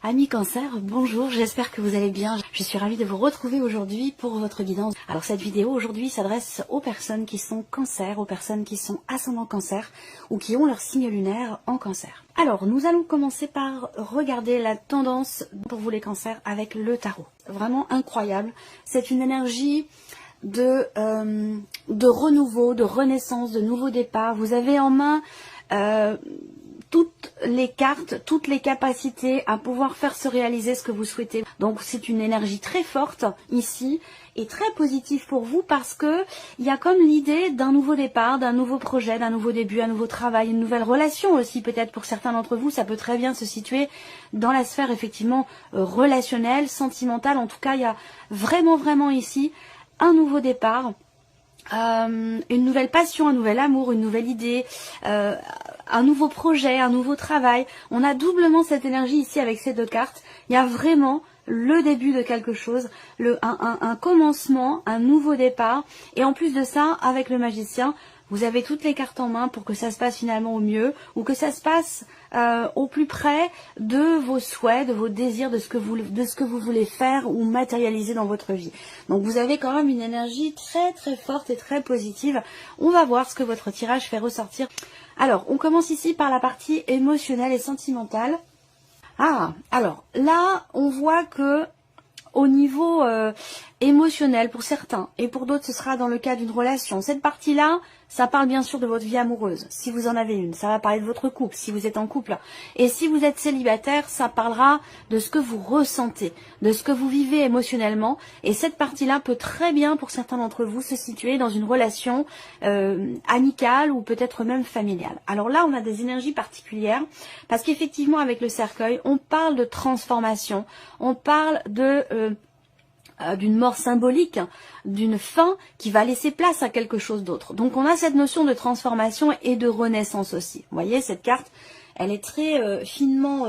Amis Cancer, bonjour, j'espère que vous allez bien. Je suis ravie de vous retrouver aujourd'hui pour votre guidance. Alors cette vidéo aujourd'hui s'adresse aux personnes qui sont Cancer, aux personnes qui sont ascendant Cancer ou qui ont leur signe lunaire en Cancer. Alors nous allons commencer par regarder la tendance pour vous les Cancers avec le tarot. Vraiment incroyable, c'est une énergie de renouveau, de renaissance, de nouveau départ. Vous avez en main toutes les cartes, toutes les capacités à pouvoir faire se réaliser ce que vous souhaitez. Donc c'est une énergie très forte ici et très positive pour vous parce que il y a comme l'idée d'un nouveau départ, d'un nouveau projet, d'un nouveau début, un nouveau travail, une nouvelle relation aussi peut-être pour certains d'entre vous. Ça peut très bien se situer dans la sphère effectivement relationnelle, sentimentale. En tout cas, il y a vraiment ici un nouveau départ. Une nouvelle passion, un nouvel amour, une nouvelle idée, un nouveau projet, un nouveau travail. On a cette énergie ici avec ces deux cartes. Il y a vraiment le début de quelque chose, un commencement, un nouveau départ. Et en plus de ça, avec le magicien, vous avez toutes les cartes en main pour que ça se passe finalement au mieux ou que ça se passe au plus près de vos souhaits, de vos désirs, de ce que vous voulez faire ou matérialiser dans votre vie. Donc vous avez quand même une énergie très forte et très positive. On va voir ce que votre tirage fait ressortir. Alors, on commence ici par la partie émotionnelle et sentimentale. Ah, alors là, on voit que au niveau émotionnel pour certains et pour d'autres ce sera dans le cas d'une relation. Cette partie-là, ça parle bien sûr de votre vie amoureuse, si vous en avez une. Ça va parler de votre couple, si vous êtes en couple. Et si vous êtes célibataire, ça parlera de ce que vous ressentez, de ce que vous vivez émotionnellement. Et cette partie-là peut très bien, pour certains d'entre vous, se situer dans une relation amicale ou peut-être même familiale. Alors là, on a des énergies particulières parce qu'effectivement, avec le cercueil, on parle de transformation, on parle d'une mort symbolique, d'une fin qui va laisser place à quelque chose d'autre. Donc on a cette notion de transformation et de renaissance aussi. Vous voyez, cette carte, elle est très finement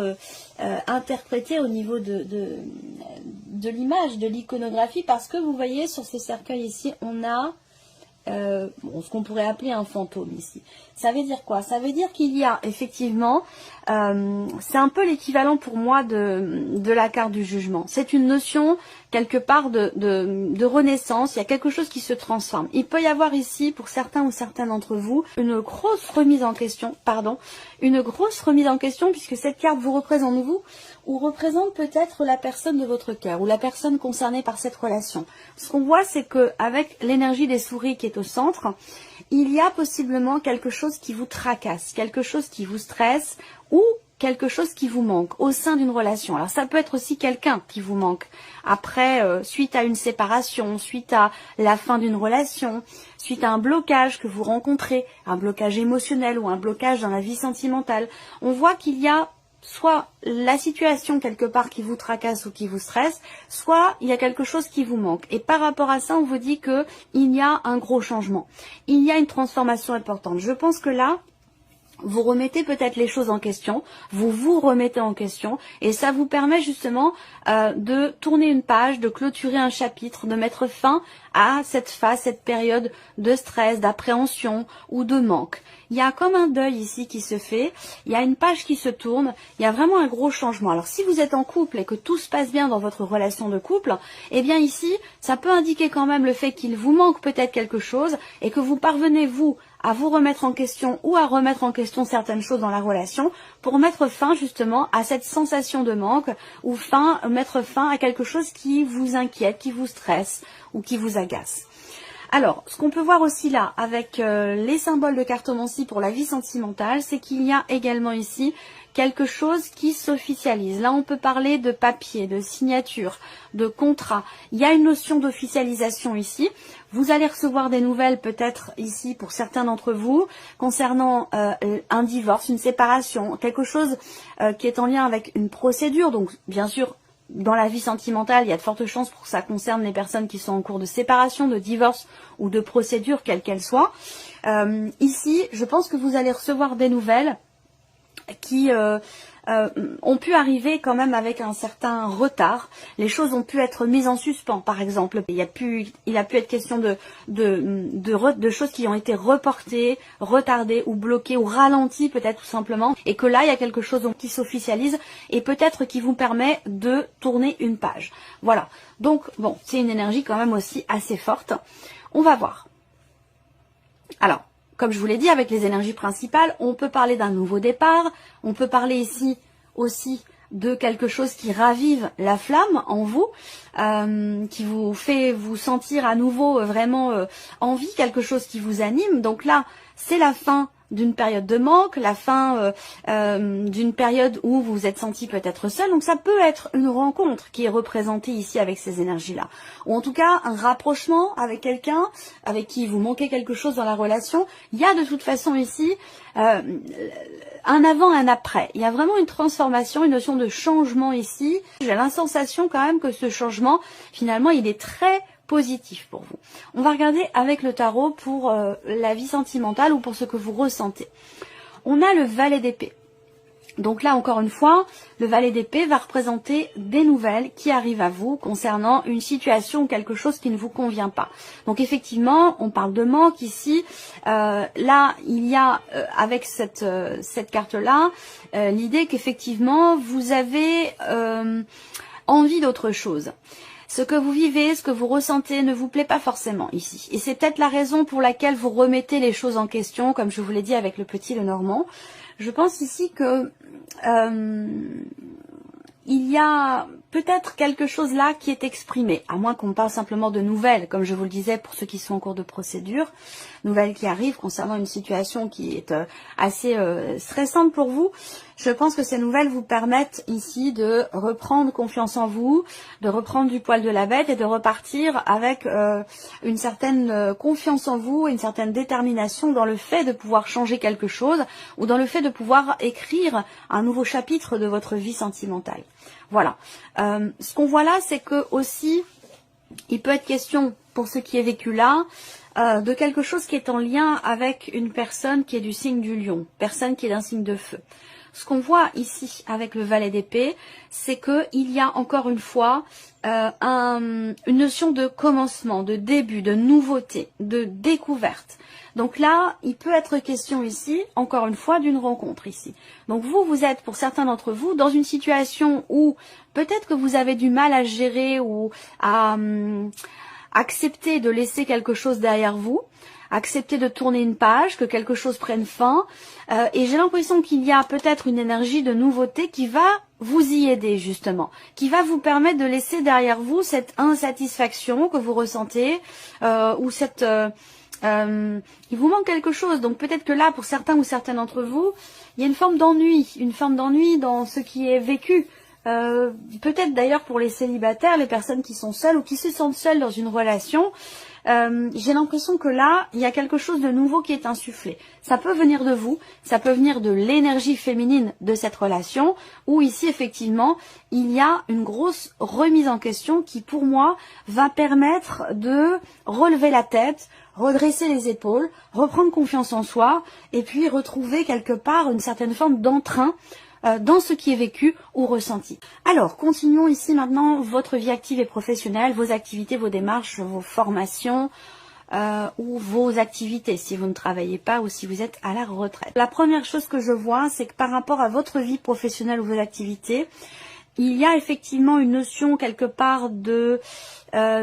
interprétée au niveau de l'image, de l'iconographie, parce que vous voyez sur ces cercueils ici, on a ce qu'on pourrait appeler un fantôme ici. Ça veut dire quoi? Ça veut dire qu'il y a effectivement, c'est un peu l'équivalent pour moi de la carte du jugement. C'est une notion quelque part de renaissance, il y a quelque chose qui se transforme. Il peut y avoir ici, pour certains ou certaines d'entre vous, une grosse remise en question, puisque cette carte vous représente vous, ou représente peut-être la personne de votre cœur, ou la personne concernée par cette relation. Ce qu'on voit, c'est que avec l'énergie des souris qui est au centre, il y a possiblement quelque chose qui vous tracasse, quelque chose qui vous stresse, ou quelque chose qui vous manque au sein d'une relation. Alors ça peut être aussi quelqu'un qui vous manque après, suite à une séparation, suite à la fin d'une relation, suite à un blocage que vous rencontrez, un blocage émotionnel ou un blocage dans la vie sentimentale. On voit qu'il y a soit la situation quelque part qui vous tracasse ou qui vous stresse, soit il y a quelque chose qui vous manque. Et par rapport à ça, on vous dit que il y a un gros changement. Il y a une transformation importante. Je pense que là, vous remettez peut-être les choses en question, vous vous remettez en question et ça vous permet justement de tourner une page, de clôturer un chapitre, de mettre fin à cette phase, cette période de stress, d'appréhension ou de manque. Il y a comme un deuil ici qui se fait, il y a une page qui se tourne, il y a vraiment un gros changement. Alors si vous êtes en couple et que tout se passe bien dans votre relation de couple, eh bien ici, ça peut indiquer quand même le fait qu'il vous manque peut-être quelque chose et que vous parvenez, vous, à vous remettre en question ou à remettre en question certaines choses dans la relation pour mettre fin justement à cette sensation de manque ou mettre fin à quelque chose qui vous inquiète, qui vous stresse ou qui vous agace. Alors, ce qu'on peut voir aussi là, avec les symboles de cartomancie pour la vie sentimentale, c'est qu'il y a également ici quelque chose qui s'officialise. Là, on peut parler de papier, de signature, de contrat. Il y a une notion d'officialisation ici. Vous allez recevoir des nouvelles peut-être ici pour certains d'entre vous concernant un divorce, une séparation, quelque chose qui est en lien avec une procédure. Donc, bien sûr, dans la vie sentimentale, il y a de fortes chances pour que ça concerne les personnes qui sont en cours de séparation, de divorce ou de procédure, quelle qu'elle soit. Ici, je pense que vous allez recevoir des nouvelles qui ont pu arriver quand même avec un certain retard. Les choses ont pu être mises en suspens, par exemple. Il a pu être question de choses qui ont été reportées, retardées ou bloquées ou ralenties peut-être tout simplement. Et que là, il y a quelque chose qui s'officialise et peut-être qui vous permet de tourner une page. Voilà. Donc, bon, c'est une énergie quand même aussi assez forte. On va voir. Alors, comme je vous l'ai dit, avec les énergies principales, on peut parler d'un nouveau départ. On peut parler ici aussi de quelque chose qui ravive la flamme en vous, qui vous fait vous sentir à nouveau vraiment en vie, quelque chose qui vous anime. Donc là, c'est la fin d'une période de manque, la fin d'une période où vous vous êtes senti peut-être seul. Donc ça peut être une rencontre qui est représentée ici avec ces énergies-là. Ou en tout cas, un rapprochement avec quelqu'un avec qui vous manquez quelque chose dans la relation. Il y a de toute façon ici un avant, un après. Il y a vraiment une transformation, une notion de changement ici. J'ai la sensation quand même que ce changement, finalement, il est très positif pour vous. On va regarder avec le tarot pour la vie sentimentale ou pour ce que vous ressentez. On a le valet d'épée. Donc là, encore une fois, le valet d'épée va représenter des nouvelles qui arrivent à vous concernant une situation ou quelque chose qui ne vous convient pas. Donc effectivement, on parle de manque ici. Là, il y a avec cette carte-là l'idée qu'effectivement, vous avez envie d'autre chose. Ce que vous vivez, ce que vous ressentez ne vous plaît pas forcément ici. Et c'est peut-être la raison pour laquelle vous remettez les choses en question, comme je vous l'ai dit avec le petit Lenormand. Je pense ici que il y a peut-être quelque chose là qui est exprimé, à moins qu'on parle simplement de nouvelles, comme je vous le disais pour ceux qui sont en cours de procédure, nouvelles qui arrivent concernant une situation qui est assez stressante pour vous. Je pense que ces nouvelles vous permettent ici de reprendre confiance en vous, de reprendre du poil de la bête et de repartir avec une certaine confiance en vous, une certaine détermination dans le fait de pouvoir changer quelque chose ou dans le fait de pouvoir écrire un nouveau chapitre de votre vie sentimentale. Voilà. Ce qu'on voit là, c'est que aussi, il peut être question, pour ce qui est vécu là, de quelque chose qui est en lien avec une personne qui est du signe du lion, personne qui est d'un signe de feu. Ce qu'on voit ici avec le valet d'épée, c'est qu'il y a encore une fois une notion de commencement, de début, de nouveauté, de découverte. Donc là, il peut être question ici, encore une fois, d'une rencontre ici. Donc vous êtes, pour certains d'entre vous, dans une situation où peut-être que vous avez du mal à gérer ou à accepter de laisser quelque chose derrière vous, accepter de tourner une page, que quelque chose prenne fin. Et j'ai l'impression qu'il y a peut-être une énergie de nouveauté qui va vous y aider justement, qui va vous permettre de laisser derrière vous cette insatisfaction que vous ressentez ou cette... il vous manque quelque chose. Donc peut-être que là, pour certains ou certaines d'entre vous, il y a une forme d'ennui dans ce qui est vécu. Peut-être d'ailleurs pour les célibataires, les personnes qui sont seules ou qui se sentent seules dans une relation, j'ai l'impression que là, il y a quelque chose de nouveau qui est insufflé. Ça peut venir de vous, ça peut venir de l'énergie féminine de cette relation, où ici, effectivement, il y a une grosse remise en question qui, pour moi, va permettre de relever la tête, redresser les épaules, reprendre confiance en soi, et puis retrouver quelque part une certaine forme d'entrain dans ce qui est vécu ou ressenti. Alors, continuons ici maintenant votre vie active et professionnelle, vos activités, vos démarches, vos formations ou vos activités si vous ne travaillez pas ou si vous êtes à la retraite. La première chose que je vois, c'est que par rapport à votre vie professionnelle ou vos activités, il y a effectivement une notion quelque part de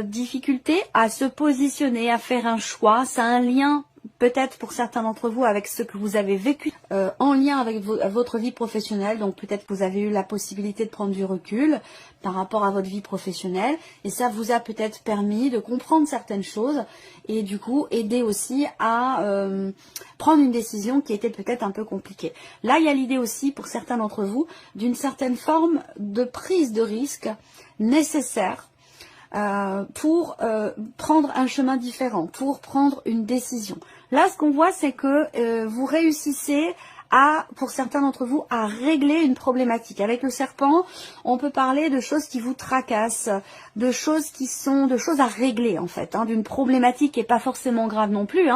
difficulté à se positionner, à faire un choix. Ça a un lien peut-être pour certains d'entre vous avec ce que vous avez vécu en lien avec votre vie professionnelle. Donc peut-être que vous avez eu la possibilité de prendre du recul par rapport à votre vie professionnelle et ça vous a peut-être permis de comprendre certaines choses et du coup aider aussi à prendre une décision qui était peut-être un peu compliquée. Là, il y a l'idée aussi pour certains d'entre vous d'une certaine forme de prise de risque nécessaire pour prendre un chemin différent, pour prendre une décision. Là, ce qu'on voit, c'est que vous réussissez pour certains d'entre vous, à régler une problématique. Avec le serpent, on peut parler de choses qui vous tracassent, de choses à régler en fait, d'une problématique qui n'est pas forcément grave non plus,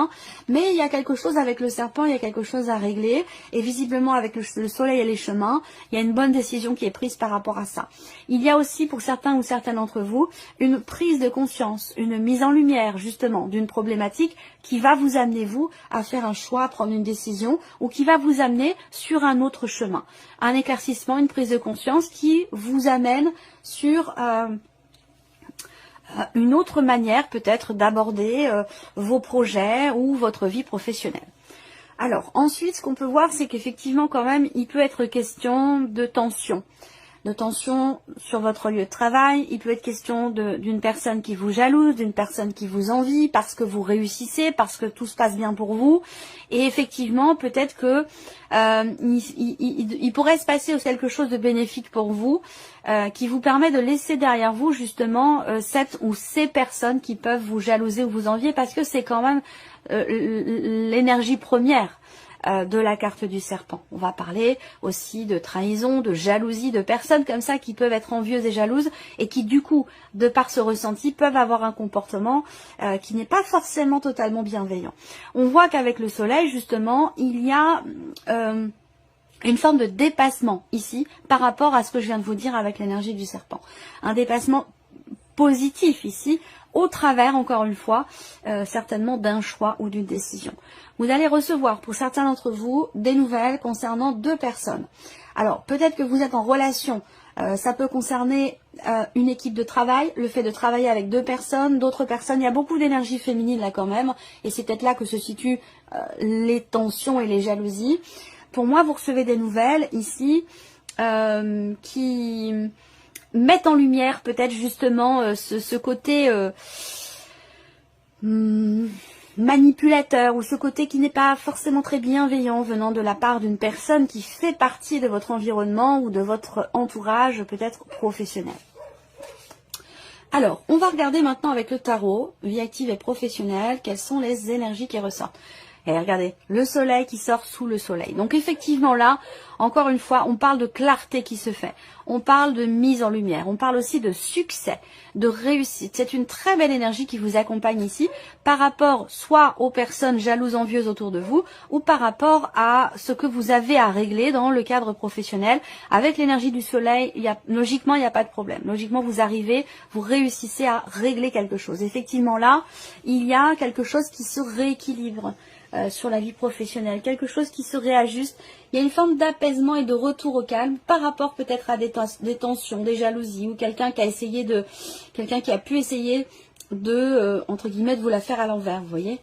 mais il y a quelque chose avec le serpent, il y a quelque chose à régler, et visiblement avec le soleil et les chemins, il y a une bonne décision qui est prise par rapport à ça. Il y a aussi pour certains ou certaines d'entre vous, une prise de conscience, une mise en lumière justement d'une problématique qui va vous amener vous à faire un choix, à prendre une décision, ou qui va vous amener sur un autre chemin. Un éclaircissement, une prise de conscience qui vous amène sur une autre manière peut-être d'aborder vos projets ou votre vie professionnelle. Alors ensuite, ce qu'on peut voir, c'est qu'effectivement quand même, il peut être question de tension sur votre lieu de travail. Il peut être question d'une personne qui vous jalouse, d'une personne qui vous envie parce que vous réussissez, parce que tout se passe bien pour vous. Et effectivement, peut-être que il pourrait se passer quelque chose de bénéfique pour vous, qui vous permet de laisser derrière vous justement cette ou ces personnes qui peuvent vous jalouser ou vous envier, parce que c'est quand même l'énergie première de la carte du serpent. On va parler aussi de trahison, de jalousie, de personnes comme ça qui peuvent être envieuses et jalouses et qui du coup, de par ce ressenti, peuvent avoir un comportement qui n'est pas forcément totalement bienveillant. On voit qu'avec le soleil, justement, il y a une forme de dépassement ici par rapport à ce que je viens de vous dire avec l'énergie du serpent. Un dépassement positif ici, au travers, encore une fois, certainement d'un choix ou d'une décision. Vous allez recevoir, pour certains d'entre vous, des nouvelles concernant deux personnes. Alors, peut-être que vous êtes en relation, ça peut concerner une équipe de travail, le fait de travailler avec deux personnes, d'autres personnes. Il y a beaucoup d'énergie féminine là quand même, et c'est peut-être là que se situent les tensions et les jalousies. Pour moi, vous recevez des nouvelles ici qui mettent en lumière peut-être justement ce côté manipulateur, ou ce côté qui n'est pas forcément très bienveillant venant de la part d'une personne qui fait partie de votre environnement ou de votre entourage peut-être professionnel. Alors, on va regarder maintenant avec le tarot, vie active et professionnelle, quelles sont les énergies qui ressortent. Et regardez, le soleil qui sort sous le soleil. Donc effectivement là, encore une fois, on parle de clarté qui se fait. On parle de mise en lumière. On parle aussi de succès, de réussite. C'est une très belle énergie qui vous accompagne ici par rapport soit aux personnes jalouses, envieuses autour de vous, ou par rapport à ce que vous avez à régler dans le cadre professionnel. Avec l'énergie du soleil, logiquement, il n'y a pas de problème. Logiquement, vous arrivez, vous réussissez à régler quelque chose. Effectivement là, il y a quelque chose qui se rééquilibre. Sur la vie professionnelle, quelque chose qui se réajuste. Il y a une forme d'apaisement et de retour au calme par rapport peut-être à des tensions, des jalousies, ou quelqu'un qui a pu essayer de entre guillemets de vous la faire à l'envers, vous voyez.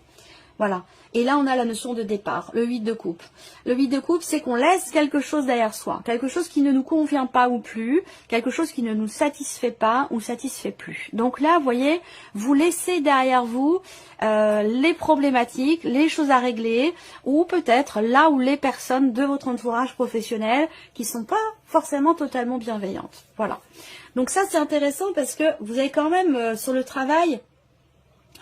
Voilà. Et là, on a la notion de départ, le 8 de coupe. Le 8 de coupe, c'est qu'on laisse quelque chose derrière soi, quelque chose qui ne nous convient pas ou plus, quelque chose qui ne nous satisfait pas ou satisfait plus. Donc là, vous voyez, vous laissez derrière vous les problématiques, les choses à régler, ou peut-être là où les personnes de votre entourage professionnel qui sont pas forcément totalement bienveillantes. Voilà. Donc ça, c'est intéressant parce que vous avez quand même sur le travail,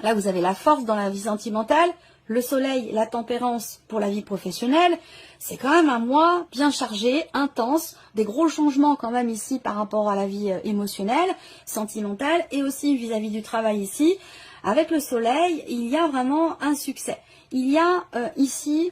là, vous avez la force dans la vie sentimentale, le soleil, la tempérance pour la vie professionnelle. C'est quand même un mois bien chargé, intense, des gros changements quand même ici par rapport à la vie émotionnelle, sentimentale, et aussi vis-à-vis du travail ici. Avec le soleil, il y a vraiment un succès. Il y a ici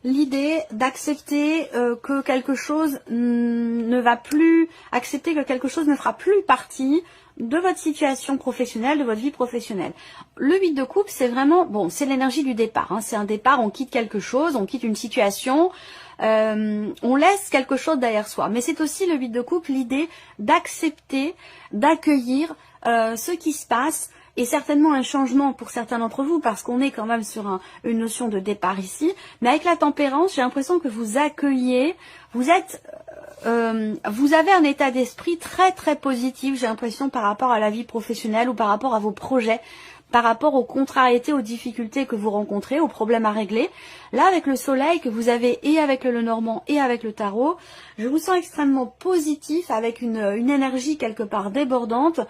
l'idée d'accepter que quelque chose ne va plus, accepter que quelque chose ne fera plus partie de votre situation professionnelle, de votre vie professionnelle. Le 8 de coupe, c'est vraiment, bon, c'est l'énergie du départ. C'est un départ, on quitte quelque chose, on quitte une situation, on laisse quelque chose derrière soi. Mais c'est aussi le 8 de coupe, l'idée d'accepter, d'accueillir ce qui se passe, et certainement un changement pour certains d'entre vous, parce qu'on est quand même sur une notion de départ ici. Mais avec la tempérance, j'ai l'impression que vous accueillez, vous avez un état d'esprit très très positif, j'ai l'impression, par rapport à la vie professionnelle ou par rapport à vos projets, par rapport aux contrariétés, aux difficultés que vous rencontrez, aux problèmes à régler. Là, avec le soleil que vous avez et avec le Lenormand et avec le tarot, je vous sens extrêmement positif, avec une énergie quelque part débordante.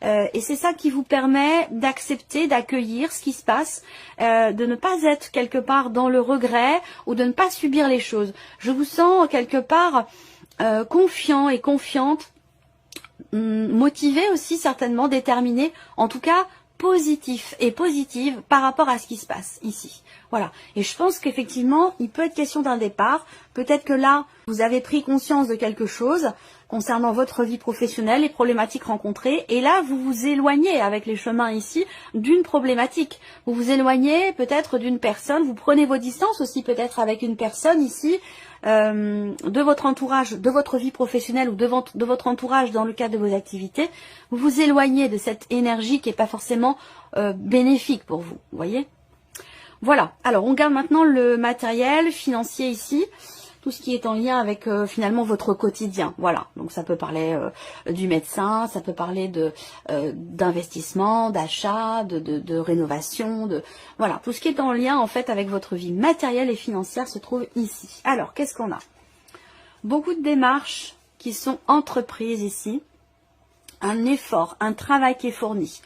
Et c'est ça qui vous permet d'accepter, d'accueillir ce qui se passe, de ne pas être quelque part dans le regret ou de ne pas subir les choses. Je vous sens quelque part confiant et confiante, motivé aussi certainement, déterminé, en tout cas positif et positive par rapport à ce qui se passe ici. Voilà. Et je pense qu'effectivement, il peut être question d'un départ. Peut-être que là, vous avez pris conscience de quelque chose concernant votre vie professionnelle, les problématiques rencontrées. Et là, vous vous éloignez avec les chemins ici d'une problématique. Vous vous éloignez peut-être d'une personne. Vous prenez vos distances aussi peut-être avec une personne ici, de votre entourage, de votre vie professionnelle ou de votre entourage dans le cadre de vos activités. Vous vous éloignez de cette énergie qui n'est pas forcément bénéfique pour vous. Vous voyez ? Voilà, alors on garde maintenant le matériel financier ici, tout ce qui est en lien avec finalement votre quotidien. Voilà, donc ça peut parler du médecin, ça peut parler d'investissement, d'achat, de rénovation, voilà, tout ce qui est en lien en fait avec votre vie matérielle et financière se trouve ici. Alors, qu'est-ce qu'on a? Beaucoup de démarches qui sont entreprises ici, un effort, un travail qui est fourni.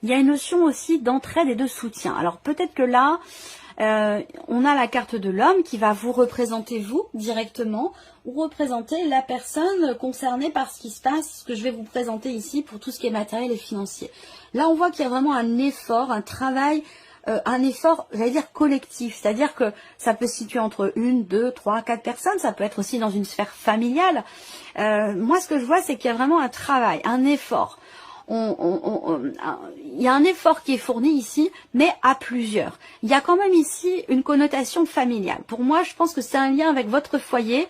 Il y a une notion aussi d'entraide et de soutien. Alors peut-être que là, on a la carte de l'homme qui va vous représenter vous directement ou représenter la personne concernée par ce qui se passe, ce que je vais vous présenter ici pour tout ce qui est matériel et financier. Là, on voit qu'il y a vraiment un effort, un travail, un effort, j'allais dire collectif. C'est-à-dire que ça peut se situer entre 1, 2, 3, 4 personnes. Ça peut être aussi dans une sphère familiale. Moi, ce que je vois, c'est qu'il y a vraiment un travail, un effort. Il y a un effort qui est fourni ici, mais à plusieurs. Il y a quand même ici une connotation familiale. Pour moi, je pense que c'est un lien avec votre foyer,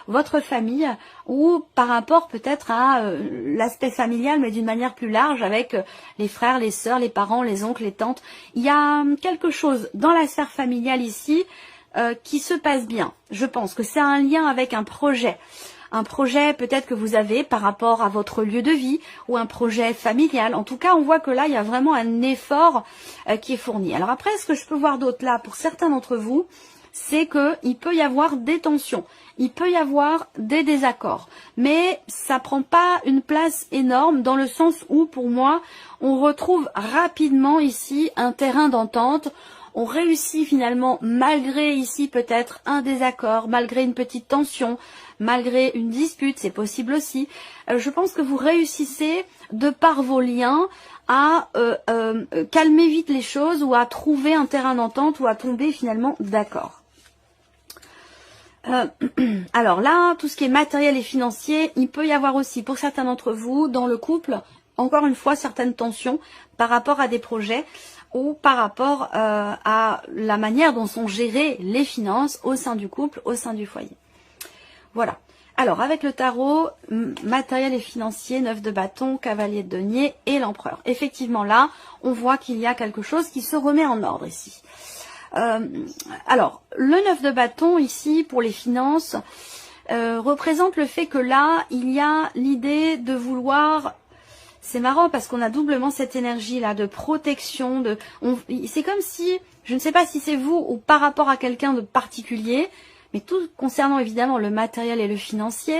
votre famille, ou par rapport peut-être à l'aspect familial, mais d'une manière plus large, avec les frères, les sœurs, les parents, les oncles, les tantes. Il y a quelque chose dans la sphère familiale ici qui se passe bien. Je pense que c'est un lien avec un projet. Un projet peut-être que vous avez par rapport à votre lieu de vie ou un projet familial. En tout cas, on voit que là, il y a vraiment un effort qui est fourni. Alors après, ce que je peux voir d'autre là, pour certains d'entre vous, c'est qu'il peut y avoir des tensions, il peut y avoir des désaccords. Mais ça prend pas une place énorme dans le sens où, pour moi, on retrouve rapidement ici un terrain d'entente. On réussit finalement, malgré ici peut-être un désaccord, malgré une petite tension, malgré une dispute, c'est possible aussi. Je pense que vous réussissez, de par vos liens, à calmer vite les choses ou à trouver un terrain d'entente ou à tomber finalement d'accord. Alors là, tout ce qui est matériel et financier, il peut y avoir aussi pour certains d'entre vous, dans le couple, encore une fois, certaines tensions par rapport à des projets ou par rapport à la manière dont sont gérées les finances au sein du couple, au sein du foyer. Voilà. Alors, avec le tarot, matériel et financier, 9 de bâton, cavalier de denier et l'empereur. Effectivement, là, on voit qu'il y a quelque chose qui se remet en ordre ici. Alors, le 9 de bâton, ici, pour les finances, représente le fait que là, il y a l'idée de vouloir... C'est marrant parce qu'on a doublement cette énergie-là de protection. C'est comme si, je ne sais pas si c'est vous ou par rapport à quelqu'un de particulier, mais tout concernant évidemment le matériel et le financier,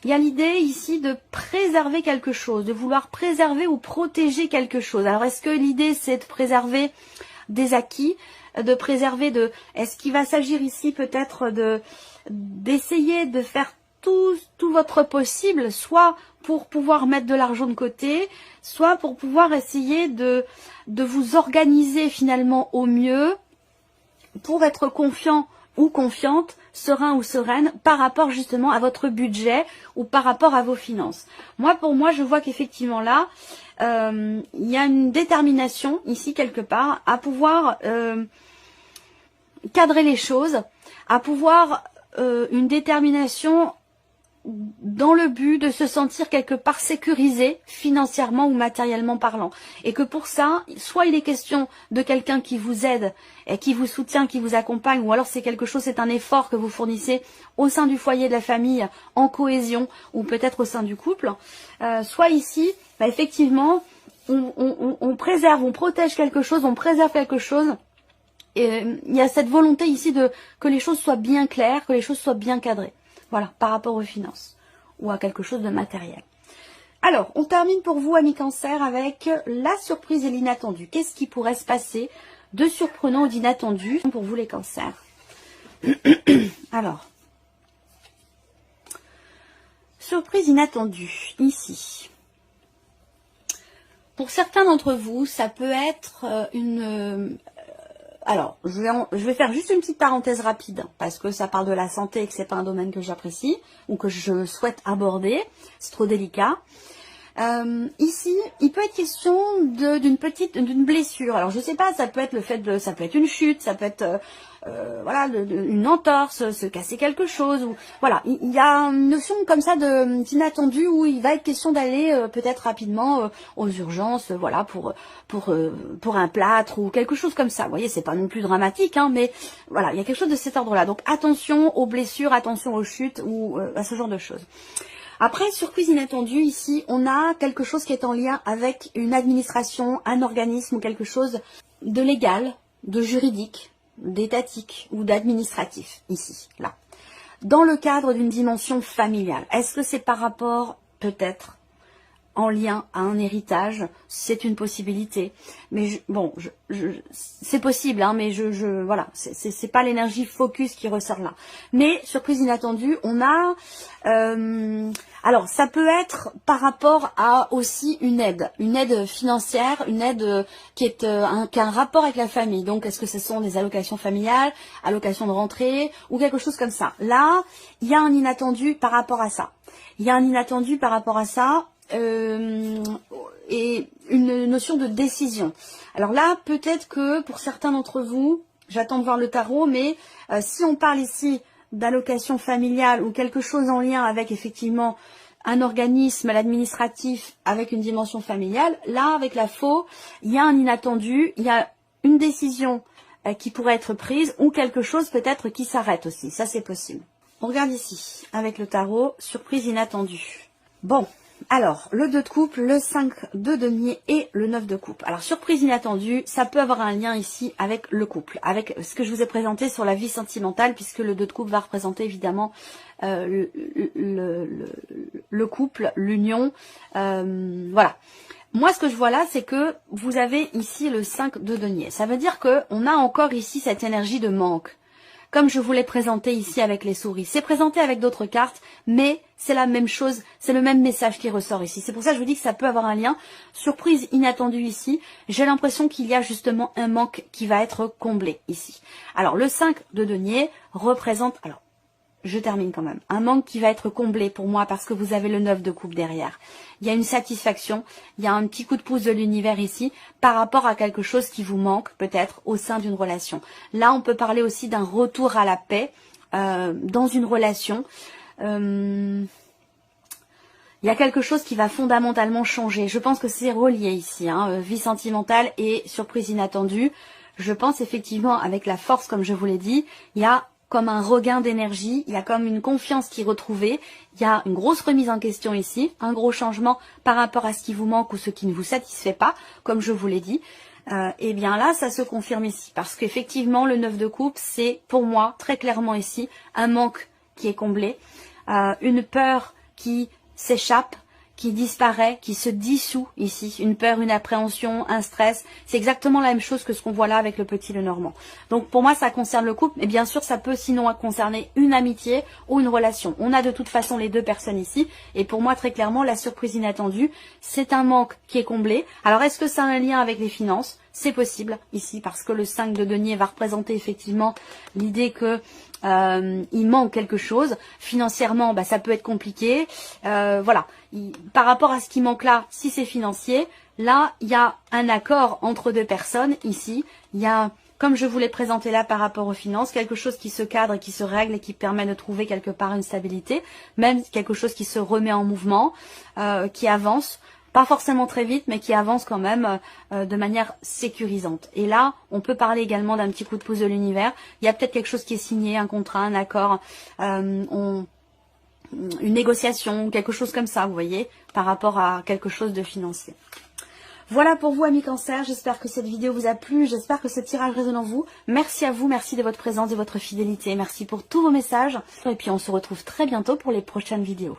il y a l'idée ici de préserver quelque chose, de vouloir préserver ou protéger quelque chose. Alors est-ce que l'idée c'est de préserver des acquis, de préserver de... Est-ce qu'il va s'agir ici peut-être d'essayer de faire tout votre possible, soit pour pouvoir mettre de l'argent de côté, soit pour pouvoir essayer de vous organiser finalement au mieux pour être confiant ou confiante, serein ou sereine par rapport justement à votre budget ou par rapport à vos finances. Pour moi, je vois qu'effectivement là, il y a une détermination ici quelque part à pouvoir cadrer les choses, à pouvoir une détermination dans le but de se sentir quelque part sécurisé financièrement ou matériellement parlant. Et que pour ça, soit il est question de quelqu'un qui vous aide et qui vous soutient, qui vous accompagne, ou alors c'est quelque chose, c'est un effort que vous fournissez au sein du foyer de la famille, en cohésion, ou peut-être au sein du couple. Soit ici, effectivement, on préserve, on protège quelque chose, on préserve quelque chose. Et il y a cette volonté ici de que les choses soient bien claires, que les choses soient bien cadrées. Voilà, par rapport aux finances ou à quelque chose de matériel. Alors, on termine pour vous, amis Cancer, avec la surprise et l'inattendu. Qu'est-ce qui pourrait se passer de surprenant ou d'inattendu pour vous, les Cancers? Alors, surprise inattendue, ici. Pour certains d'entre vous, ça peut être alors, je vais faire juste une petite parenthèse rapide, parce que ça parle de la santé et que c'est pas un domaine que j'apprécie, ou que je souhaite aborder, c'est trop délicat. Ici, il peut être question d'une blessure. Alors je sais pas, ça peut être ça peut être une chute, ça peut être voilà, une entorse, se casser quelque chose, ou voilà, il y a une notion comme ça d'inattendu où il va être question d'aller peut-être rapidement aux urgences, voilà, pour un plâtre ou quelque chose comme ça. Vous voyez, c'est pas non plus dramatique, hein, mais voilà, il y a quelque chose de cet ordre-là. Donc attention aux blessures, attention aux chutes ou à ce genre de choses. Après, surprise inattendue, ici, on a quelque chose qui est en lien avec une administration, un organisme ou quelque chose de légal, de juridique, d'étatique ou d'administratif, ici, là. Dans le cadre d'une dimension familiale, est-ce que c'est par rapport, peut-être, en lien à un héritage? C'est une possibilité. Mais c'est possible, hein, mais voilà, c'est pas l'énergie focus qui ressort là. Mais surprise inattendue, on a alors ça peut être par rapport à aussi une aide financière, une aide qui a un rapport avec la famille. Donc est-ce que ce sont des allocations familiales, allocations de rentrée ou quelque chose comme ça? Là, il y a un inattendu par rapport à ça. Il y a un inattendu par rapport à ça. Et une notion de décision. Alors là, peut-être que pour certains d'entre vous, j'attends de voir le tarot, mais si on parle ici d'allocation familiale ou quelque chose en lien avec effectivement un organisme, l'administratif, avec une dimension familiale, là, avec la faux, il y a un inattendu, il y a une décision qui pourrait être prise ou quelque chose peut-être qui s'arrête aussi. Ça, c'est possible. On regarde ici, avec le tarot, surprise inattendue. Bon. Alors, le 2 de coupe, le 5 de denier et le 9 de coupe. Alors, surprise inattendue, ça peut avoir un lien ici avec le couple, avec ce que je vous ai présenté sur la vie sentimentale, puisque le 2 de coupe va représenter évidemment le couple, l'union, voilà. Moi, ce que je vois là, c'est que vous avez ici le 5 de denier. Ça veut dire qu'on a encore ici cette énergie de manque. Comme je vous l'ai présenté ici avec les souris. C'est présenté avec d'autres cartes, mais c'est la même chose, c'est le même message qui ressort ici. C'est pour ça que je vous dis que ça peut avoir un lien. Surprise inattendue ici. J'ai l'impression qu'il y a justement un manque qui va être comblé ici. Alors, le 5 de denier représente... Alors, je termine quand même. Un manque qui va être comblé pour moi parce que vous avez le 9 de coupe derrière. Il y a une satisfaction, il y a un petit coup de pouce de l'univers ici par rapport à quelque chose qui vous manque peut-être au sein d'une relation. Là, on peut parler aussi d'un retour à la paix dans une relation. Il y a quelque chose qui va fondamentalement changer. Je pense que c'est relié ici, hein, vie sentimentale et surprise inattendue. Je pense effectivement avec la force, comme je vous l'ai dit, il y a comme un regain d'énergie, il y a comme une confiance qui est retrouvée, il y a une grosse remise en question ici, un gros changement par rapport à ce qui vous manque ou ce qui ne vous satisfait pas, comme je vous l'ai dit. Et bien là, ça se confirme ici, parce qu'effectivement, le 9 de coupe, c'est pour moi, très clairement ici, un manque qui est comblé, une peur qui s'échappe, qui disparaît, qui se dissout ici, une peur, une appréhension, un stress, c'est exactement la même chose que ce qu'on voit là avec le petit Lenormand. Donc pour moi ça concerne le couple, mais bien sûr ça peut sinon concerner une amitié ou une relation. On a de toute façon les deux personnes ici, et pour moi très clairement la surprise inattendue, c'est un manque qui est comblé. Alors est-ce que ça a un lien avec les finances? C'est possible ici, parce que le 5 de denier va représenter effectivement l'idée que il manque quelque chose. Financièrement, ça peut être compliqué. Voilà. Par rapport à ce qui manque là, si c'est financier, là, il y a un accord entre deux personnes ici. Il y a, comme je vous l'ai présenté là par rapport aux finances, quelque chose qui se cadre et qui se règle et qui permet de trouver quelque part une stabilité. Même quelque chose qui se remet en mouvement, qui avance. Pas forcément très vite, mais qui avance quand même de manière sécurisante. Et là, on peut parler également d'un petit coup de pouce de l'univers. Il y a peut-être quelque chose qui est signé, un contrat, un accord, une négociation, quelque chose comme ça, vous voyez, par rapport à quelque chose de financier. Voilà pour vous amis Cancer, j'espère que cette vidéo vous a plu, j'espère que ce tirage résonne en vous. Merci à vous, merci de votre présence, de votre fidélité, merci pour tous vos messages. Et puis on se retrouve très bientôt pour les prochaines vidéos.